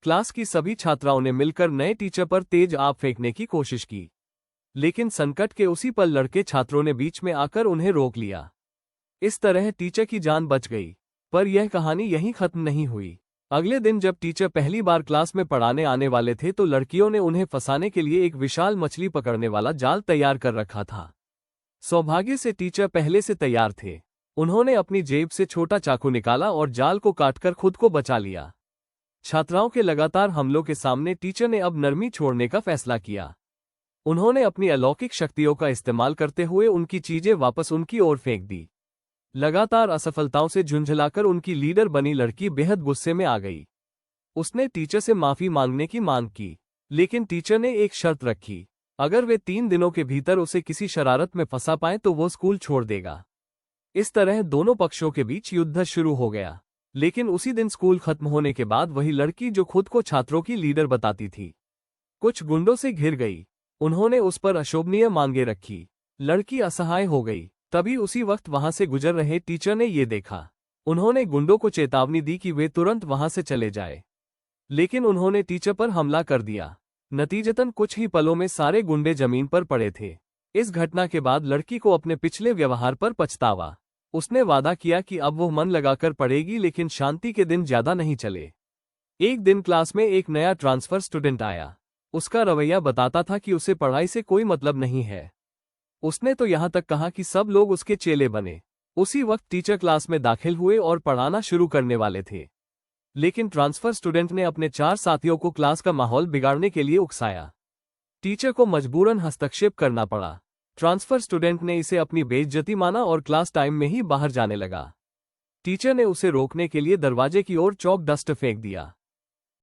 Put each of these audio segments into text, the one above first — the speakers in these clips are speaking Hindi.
क्लास की सभी छात्राओं ने मिलकर नए टीचर पर तेज आग फेंकने की कोशिश की, लेकिन संकट के उसी पल लड़के छात्रों ने बीच में आकर उन्हें रोक लिया। इस तरह टीचर की जान बच गई। पर यह कहानी यहीं खत्म नहीं हुई। अगले दिन जब टीचर पहली बार क्लास में पढ़ाने आने वाले थे तो लड़कियों ने उन्हें फंसाने के लिए एक विशाल मछली पकड़ने वाला जाल तैयार कर रखा था। सौभाग्य से टीचर पहले से तैयार थे। उन्होंने अपनी जेब से छोटा चाकू निकाला और जाल को काटकर खुद को बचा लिया। छात्राओं के लगातार हमलों के सामने टीचर ने अब नरमी छोड़ने का फैसला किया। उन्होंने अपनी अलौकिक शक्तियों का इस्तेमाल करते हुए उनकी चीजें वापस उनकी ओर फेंक दी। लगातार असफलताओं से झुंझलाकर उनकी लीडर बनी लड़की बेहद गुस्से में आ गई। उसने टीचर से माफी मांगने की मांग की, लेकिन टीचर ने एक शर्त रखी। अगर वे 3 दिनों के भीतर उसे किसी शरारत में फंसा पाए तो वो स्कूल छोड़ देगा। इस तरह दोनों पक्षों के बीच युद्ध शुरू हो गया। लेकिन उसी दिन स्कूल खत्म होने के बाद वही लड़की जो खुद को छात्रों की लीडर बताती थी, कुछ गुंडों से घिर गई। उन्होंने उस पर अशोभनीय मांगे रखी। लड़की असहाय हो गई। तभी उसी वक्त वहां से गुजर रहे टीचर ने ये देखा। उन्होंने गुंडों को चेतावनी दी कि वे तुरंत वहां से चले जाए, लेकिन उन्होंने टीचर पर हमला कर दिया। नतीजतन कुछ ही पलों में सारे गुंडे जमीन पर पड़े थे। इस घटना के बाद लड़की को अपने पिछले व्यवहार पर पछतावा। उसने वादा किया कि अब वो मन लगाकर पढ़ेगी, लेकिन शांति के दिन ज्यादा नहीं चले। एक दिन क्लास में एक नया ट्रांसफर स्टूडेंट आया। उसका रवैया बताता था कि उसे पढ़ाई से कोई मतलब नहीं है। उसने तो यहाँ तक कहा कि सब लोग उसके चेले बने। उसी वक्त टीचर क्लास में दाखिल हुए और पढ़ाना शुरू करने वाले थे, लेकिन ट्रांसफर स्टूडेंट ने अपने 4 साथियों को क्लास का माहौल बिगाड़ने के लिए उकसाया। टीचर को मजबूरन हस्तक्षेप करना पड़ा। ट्रांसफर स्टूडेंट ने इसे अपनी बेइज्जती माना और क्लास टाइम में ही बाहर जाने लगा। टीचर ने उसे रोकने के लिए दरवाजे की ओर चॉक डस्ट फेंक दिया।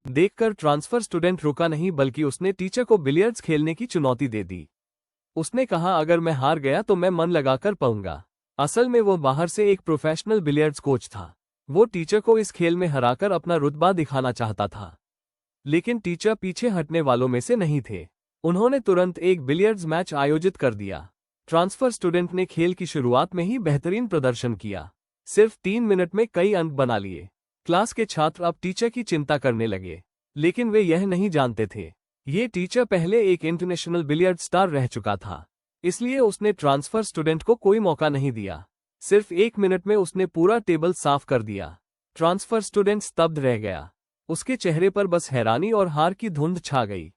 देखकर ट्रांसफर स्टूडेंट रुका नहीं, बल्कि उसने टीचर को बिलियर्ड्स खेलने की चुनौती दे दी। उसने कहा, अगर मैं हार गया तो मैं मन लगाकर पढ़ूंगा। असल में वो बाहर से एक प्रोफेशनल बिलियर्ड्स कोच था। वो टीचर को इस खेल में हराकर अपना रुतबा दिखाना चाहता था, लेकिन टीचर पीछे हटने वालों में से नहीं थे। उन्होंने तुरंत एक बिलियर्ड्स मैच आयोजित कर दिया। ट्रांसफर स्टूडेंट ने खेल की शुरुआत में ही बेहतरीन प्रदर्शन किया। सिर्फ 3 मिनट में कई अंक बना लिए। क्लास के छात्र अब टीचर की चिंता करने लगे, लेकिन वे यह नहीं जानते थे ये टीचर पहले एक इंटरनेशनल बिलियर्ड स्टार रह चुका था। इसलिए उसने ट्रांसफर स्टूडेंट को कोई मौका नहीं दिया। सिर्फ 1 मिनट में उसने पूरा टेबल साफ कर दिया। ट्रांसफर स्टूडेंट स्तब्ध रह गया। उसके चेहरे पर बस हैरानी और हार की धुंध छा गई।